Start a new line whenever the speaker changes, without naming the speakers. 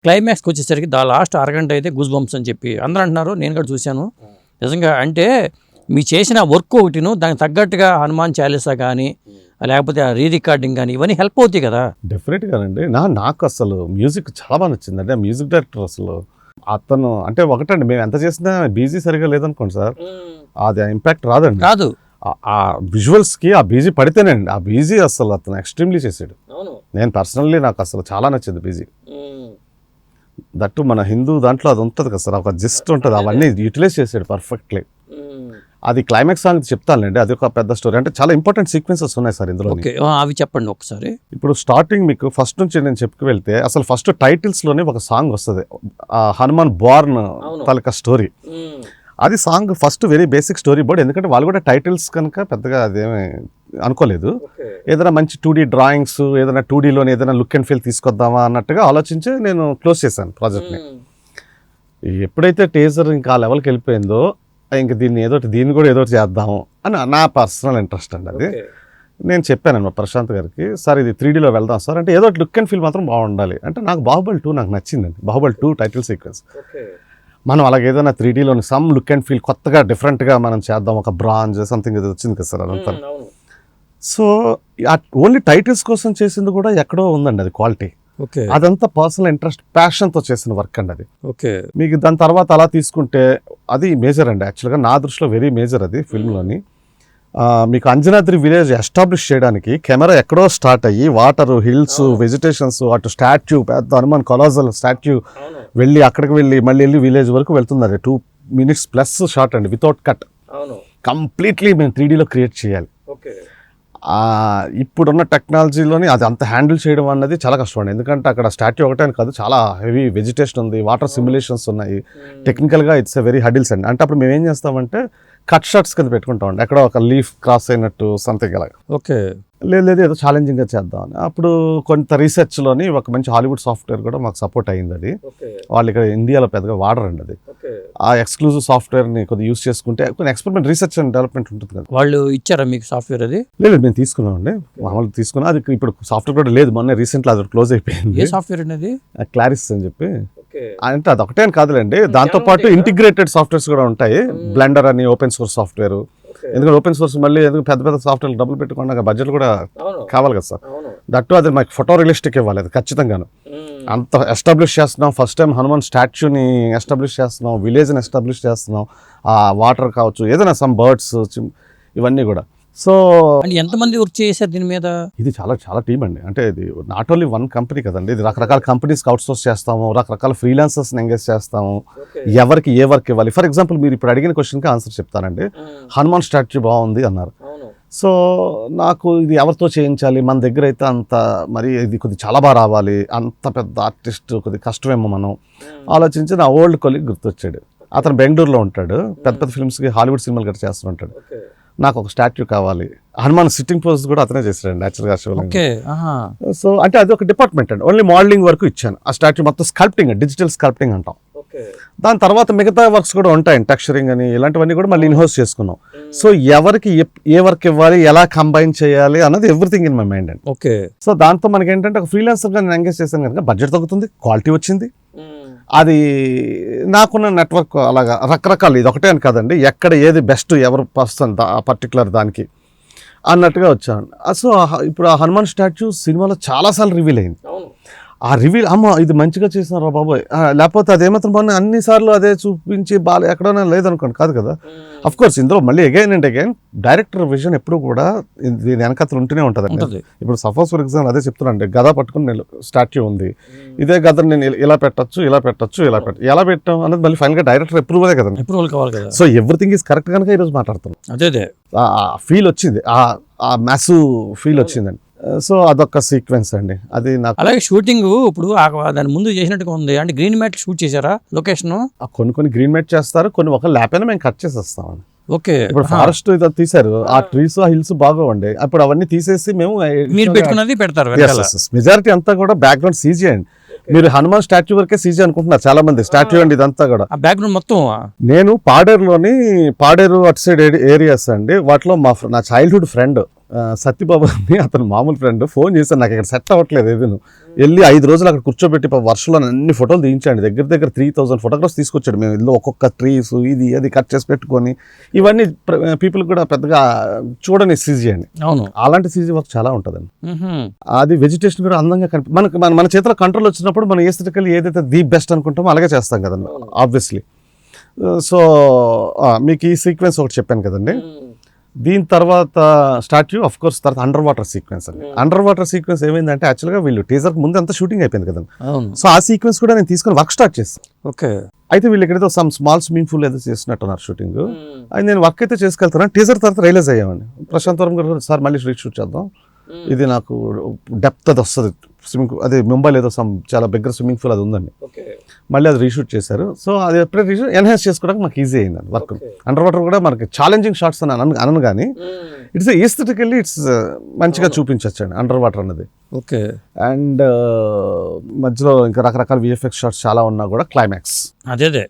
క్లైమాక్స్కి వచ్చేసరికి లాస్ట్ అరగంట అయితే గూస్ బంప్స్ అని చెప్పి అందరూ అంటున్నారు, నేను కూడా చూశాను. నిజంగా అంటే మీ చేసిన వర్క్ ఒకటిను దానికి తగ్గట్టుగా హనుమాన్ చాలీసా కానీ లేకపోతే రీ రికార్డింగ్ కానీ ఇవన్నీ హెల్ప్ అవుతాయి కదా.
డెఫినెట్గానండి. నాకు అసలు మ్యూజిక్ చాలా బాగా నచ్చింది. అంటే మ్యూజిక్ డైరెక్టర్ అసలు అతను అంటే ఒకటండి, మేము ఎంత చేసినా బీజీ సరిగా లేదనుకోండి సార్, అది ఇంపాక్ట్ రాదండి.
రాదు.
ఆ విజువల్స్కి ఆ బీజీ పడితేనే అండి. ఆ బీజీ అసలు అతను ఎక్స్ట్రీమ్లీ చేసాడు. నేను పర్సనల్లీ నాకు అసలు చాలా నచ్చింది బీజీ. దట్టు మన హిందూ దాంట్లో అది ఉంటుంది కదా సార్, ఒక జస్ట్ ఉంటుంది, అవన్నీ యూటిలైజ్ చేసాడు పర్ఫెక్ట్లీ. అది క్లైమాక్స్ సాంగ్ చెప్తానండి, అది ఒక పెద్ద స్టోరీ. అంటే చాలా ఇంపార్టెంట్ సీక్వెన్సెస్ ఉన్నాయి సార్ ఇందులో.
అవి చెప్పండి ఒకసారి.
ఇప్పుడు స్టార్టింగ్ మీకు ఫస్ట్ నుంచి నేను చెప్పుకు వెళ్తే అసలు ఫస్ట్ టైటిల్స్లోనే ఒక సాంగ్ వస్తుంది, హనుమాన్ బోర్న్ తాలూకా స్టోరీ. అది song first very basic story board, ఎందుకంటే వాళ్ళు కూడా టైటిల్స్ కనుక పెద్దగా అదేమి అనుకోలేదు. ఏదైనా మంచి 2D డ్రాయింగ్స్, ఏదైనా 2Dలోని ఏదైనా లుక్ అండ్ ఫీల్ తీసుకొద్దామా అన్నట్టుగా ఆలోచించి నేను క్లోజ్ చేశాను ప్రాజెక్ట్ని. ఎప్పుడైతే టేజర్ ఇంకా ఆ లెవెల్కి వెళ్ళిపోయిందో ఇంక దీన్ని కూడా ఏదోటి చేద్దాము అని నా పర్సనల్ ఇంట్రెస్ట్ అండి. అది నేను చెప్పాను ప్రశాంత్ గారికి, సార్ ఇది 3Dలో వెళ్దాం సార్ అంటే, ఏదో లుక్ అండ్ ఫీల్ మాత్రం బాగుండాలి అంటే. నాకు బాహుబలి 2 నాకు నచ్చిందండి. బాహుబలి 2 టైటిల్ సీక్వెన్స్ మనం అలాగే ఏదైనా 3Dలోని సమ్ లుక్ అండ్ ఫీల్ కొత్తగా డిఫరెంట్గా మనం చేద్దాం, ఒక బ్రాంజ్ సంథింగ్ ఏదో వచ్చింది కదా సార్ అదంతా. సో ఓన్లీ టైటిల్స్ కోసం చేసింది కూడా ఎక్కడో ఉందండి అది క్వాలిటీ. అదంతా పర్సనల్ ఇంట్రెస్ట్, ప్యాషన్తో చేసిన వర్క్ అండి అది. మీకు దాని తర్వాత అలా తీసుకుంటే అది మేజర్ అండి. యాక్చువల్గా నా దృష్టిలో వెరీ మేజర్ అది ఫిల్మ్లోని. మీకు అంజనాద్రి విలేజ్ ఎస్టాబ్లిష్ చేయడానికి కెమెరా ఎక్కడో స్టార్ట్ అయ్యి వాటర్, హిల్స్, వెజిటేషన్స్, అటు స్టాచ్యూ, పెద్ద హనుమాన్ కొలాజల్ స్టాచ్యూ వెళ్ళి అక్కడికి వెళ్ళి మళ్ళీ వెళ్ళి విలేజ్ వరకు వెళ్తున్నారు. 2 minutes ప్లస్ షాట్ అండి, వితౌట్ కట్. కంప్లీట్లీ మేము 3Dలో క్రియేట్ చేయాలి. ఇప్పుడున్న టెక్నాలజీలోని అది అంత హ్యాండిల్ చేయడం అన్నది చాలా కష్టం అండి. ఎందుకంటే అక్కడ స్టాట్యూ ఒకటే కాదు, చాలా హెవీ వెజిటేషన్ ఉంది, వాటర్ సిమ్యులేషన్స్ ఉన్నాయి. టెక్నికల్గా ఇట్స్ ఎ వెరీ హడిల్స్ అండి. అంటే అప్పుడు మేము ఏం చేస్తామంటే కట్ షాట్స్ కింద పెట్టుకుంటామండి, ఎక్కడ ఒక లీఫ్ క్రాస్ అయినట్టు సంథింగ్ అలాగా. లేదు ఏదో ఛాలెంజింగ్గా చేద్దామని అప్పుడు కొంత రీసెర్చ్లోని ఒక మంచి హాలీవుడ్ సాఫ్ట్వేర్ కూడా మాకు సపోర్ట్ అయ్యింది. అది వాళ్ళు ఇక్కడ ఇండియాలో పెద్దగా వాడరండి. అది ఆ ఎక్స్క్లూజివ్ సాఫ్ట్వేర్ని కొద్దిగా యూస్ చేసుకుంటే కొన్ని ఎక్స్పెరిమెంట్, రీసెర్చ్ అండ్ డెవలప్మెంట్ ఉంటుంది కదా.
వాళ్ళు ఇచ్చారా మీకు సాఫ్ట్వేర్? అది
లేదు మేము తీసుకున్నామండి, మామూలుగా తీసుకున్నాం. అది ఇప్పుడు సాఫ్ట్వేర్ కూడా లేదు, మొన్న రీసెంట్లీ అది క్లోజ్ అయిపోయింది.
ఏ సాఫ్ట్వేర్ అనేది?
క్లారిస్ అని చెప్పి. అంటే అది ఒకటే అని కాదులేండి, దాంతోపాటు ఇంటిగ్రేటెడ్ సాఫ్ట్వేర్స్ కూడా ఉంటాయి. బ్లెండర్ అని ఓపెన్ సోర్స్ సాఫ్ట్వేర్. ఎందుకంటే ఓపెన్ సోర్స్ మళ్ళీ ఎందుకు పెద్ద పెద్ద సాఫ్ట్వేర్ డబ్బులు పెట్టుకున్నాక బడ్జెట్ కూడా కావాలి కదా సార్. దట్టు అది మాకు ఫోటో రియలిస్టిక్ ఇవ్వాలి, అది ఖచ్చితంగాను. అంత ఎస్టాబ్లిష్ చేస్తున్నాం, ఫస్ట్ టైం హనుమాన్ స్టాచ్యూని ఎస్టాబ్లిష్ చేస్తున్నాం, విలేజ్ని ఎస్టాబ్లిష్ చేస్తున్నాం, ఆ వాటర్ కావచ్చు, ఏదైనా సమ్ బర్డ్స్, ఇవన్నీ కూడా. సో
ఎంతమంది వర్క్ చేశారు దీని మీద?
ఇది చాలా చాలా టీమ్ అండి. అంటే ఇది నాట్ ఓన్లీ వన్ కంపెనీ కదండి, ఇది రకరకాల కంపెనీస్కి అవుట్ సోర్స్ చేస్తాము, రకరకాల ఫ్రీలాన్సర్స్ని ఎంగేజ్ చేస్తాము, ఎవరికి ఏ వర్క్ ఇవ్వాలి. ఫర్ ఎగ్జాంపుల్ మీరు ఇప్పుడు అడిగిన క్వశ్చన్కి ఆన్సర్ చెప్తానండి. హనుమాన్ స్టాచ్యూ బాగుంది అన్నారు, సో నాకు ఇది ఎవరితో చేయించాలి, మన దగ్గర అయితే అంత మరి ఇది కొద్దిగా చాలా బాగా రావాలి, అంత పెద్ద ఆర్టిస్ట్ కొద్దిగా కష్టమేమో మనం ఆలోచించి నా ఓల్డ్ కొలీగ్ గుర్తొచ్చాడు. అతను బెంగళూరులో ఉంటాడు, పెద్ద పెద్ద ఫిల్మ్స్కి హాలీవుడ్ సినిమాలు గట్రా చేస్తుంటాడు. నాకు ఒక స్టాట్యూ కావాలి, హనుమాన్ సిట్టింగ్ పోజ్ కూడా అతనే చేశాడండి న్యాచురల్గా షోలో. సో అంటే అది ఒక డిపార్ట్మెంట్ అండి. ఓన్లీ మోడలింగ్ వరకు ఇచ్చాను, ఆ స్టాట్యూ మొత్తం స్కల్ప్టింగ్, డిజిటల్ స్కల్ప్టింగ్ అంటాం. దాని తర్వాత మిగతా వర్క్స్ కూడా ఉంటాయి, టెక్స్చరింగ్ అని ఇలాంటివన్నీ కూడా మళ్ళీ ఇన్హౌస్ చేసుకున్నాం. సో ఎవరికి ఏ వర్క్ ఇవ్వాలి, ఎలా కంబైన్ చేయాలి అన్నది ఎవ్రీథింగ్ ఇన్ మై మైండ్ అండి. సో దాంతో మనకి ఏంటంటే ఒక ఫ్రీలాన్సర్గా నేను ఎంగేజ్ చేశాను కనుక బడ్జెట్ తగ్గుతుంది, క్వాలిటీ వచ్చింది. అది నాకున్న నెట్వర్క్ అలాగా రకరకాలు, ఇది ఒకటే అని కాదండి, ఎక్కడ ఏది బెస్ట్, ఎవరు పర్సన్ ఆ పర్టికులర్ దానికి అన్నట్టుగా వచ్చాను. సో ఇప్పుడు ఆ హనుమాన్ స్టాచ్యూ సినిమాలో చాలాసార్లు రివీల్ అయింది. ఆ రివీల్ అమ్మ ఇది మంచిగా చేసినారా బాబోయ్, లేకపోతే అదేమాత్రం బాగా అన్నిసార్లు అదే చూపించి బాగా ఎక్కడైనా లేదనుకోండి, కాదు కదా. అఫ్ కోర్స్ ఇందులో మళ్ళీ again and again director vision ఎప్పుడు కూడా దీని వెనకత్తులు ఉంటూనే ఉంటుందండి. ఇప్పుడు సపోజ్ ఫర్ ఎగ్జాంపుల్ అదే చెప్తున్నాను, గద పట్టుకుని నేను స్టాచ్యూ ఉంది, ఇదే గద నేను ఇలా పెట్టచ్చు, ఎలా పెట్టాం అనేది మళ్ళీ ఫైనల్గా డైరెక్టర్ అప్రూవలే కదండి, అప్రూవల్ కావాలి కదా. సో ఎవ్రీథింగ్ ఈజ్ కరెక్ట్ కనుక ఈరోజు మాట్లాడుతున్నాం.
అదే
ఫీల్ వచ్చింది, ఆ మ్యాసు ఫీల్ వచ్చిందండి. సో అదొక సీక్వెన్స్ అండి. అది నాకు
అలాగే షూటింగ్ ఇప్పుడు దాని ముందు చేసినట్టుగా ఉంది అంటే గ్రీన్ మ్యాట్ షూట్ చేశారా లొకేషన్?
కొన్ని గ్రీన్ మ్యాట్ చేస్తారు, కొన్ని ఒక ల్యాప్ అయినా మేము కట్ చేసేస్తామండి.
ఓకే,
ఇప్పుడు ఫారెస్ట్ ఇదో తీసారు, ఆ ట్రీస్ ఆ హిల్స్ బాగోండి, అప్పుడు అవన్నీ తీసేసి మేము
మీరు పెట్టుకున్నది పెడతారు.
మెజారిటీ అంతా కూడా బ్యాక్గ్రౌండ్ సీజీ అండి. మీరు హనుమాన్ స్టాచ్యూ వరకే సీజీ అనుకుంటున్నారు చాలా మంది, స్టాచ్యూ అండి ఇదంతా కూడా.
బ్యాక్గ్రౌండ్ మొత్తం నేను
పాడేరు అటు సైడ్ ఏరియాస్ అండి, వాటిలో నా చైల్డ్హుడ్ ఫ్రెండ్ సత్యబాబు అని అతను మామూలు ఫ్రెండ్ ఫోన్ చేశాను, నాకు ఇక్కడ సెట్ అవ్వట్లేదు ఏది, వెళ్ళి 5 రోజులు అక్కడ కూర్చోబెట్టి వర్షంలో అన్ని ఫోటోలు తీయించండి, దగ్గర 3000 ఫోటోగ్రాఫ్స్ తీసుకొచ్చాడు. మేము ఇల్లు ఒక్కొక్క ట్రీస్ ఇది అది కట్ చేసి పెట్టుకొని, ఇవన్నీ పీపుల్ కూడా పెద్దగా చూడని సీజీ అండి.
అవును,
అలాంటి సీజీ వర్క్ చాలా ఉంటుందండి.
మ్మ్హ్మ్.
అది వెజిటేషన్ కూడా అందంగా మన చేతిలో కంట్రోల్ వచ్చినప్పుడు మనం ఏస్థెటికల్లీ ఏదైతే ది బెస్ట్ అనుకుంటామో అలాగే చేస్తాం కదండి ఆబ్వియస్లీ. సో మీకు ఈ సీక్వెన్స్ ఒకటి చెప్పాను కదండి. దీని తర్వాత స్టాట్యూ ఆఫ్ కోర్స్, తర్వాత అండర్ వాటర్ సీక్వెన్స్ అండి. అండర్ వాటర్ సీక్వెన్స్ ఏమైందంటే యాక్చువల్గా వీళ్ళు టీజర్కి ముందు అంతా షూటింగ్ అయిపోయింది కదండి.
అవును,
సో ఆ సీక్వెన్స్ కూడా నేను తీసుకొని వర్క్ స్టార్ట్ చేస్తాను.
ఓకే.
అయితే వీళ్ళు ఎక్కడైతే సమ్ స్మాల్ స్విమ్మింగ్ పూల్ ఏదో చేస్తున్నట్టున్నారు షూటింగ్. అది నేను వర్క్ అయితే చేసుకెళ్తాను. టీజర్ తర్వాత రియలైజ్ అయ్యామండి ప్రశాంత్ వర్మ గారు, సార్ మళ్ళీ రీషూట్ చేద్దాం, ఇది నాకు డెప్త్ అది వస్తుంది స్విమ్మింగ్, అదే ముంబైలో ఏదో చాలా బిగ్గర స్విమ్మింగ్ పూల్ అది ఉందండి, మళ్ళీ అది రీషూట్ చేశారు. సో అది ఎప్పుడైతే రీషూట్ ఎన్హాన్స్ చేసుకోవడానికి మాకు ఈజీ అయిందండి వర్క్. అండర్ వాటర్ కూడా మనకి ఛాలెంజింగ్ షాట్స్ అని అనను కానీ ఇట్స్ ఈస్థెటికల్లీ ఇట్స్ మంచిగా చూపించచ్చండి అండర్ వాటర్ అన్నది.
ఓకే.
అండ్ మధ్యలో ఇంకా రకరకాల విఎఫ్ఎక్స్ షాట్స్ చాలా ఉన్నా కూడా క్లైమాక్స్
అదే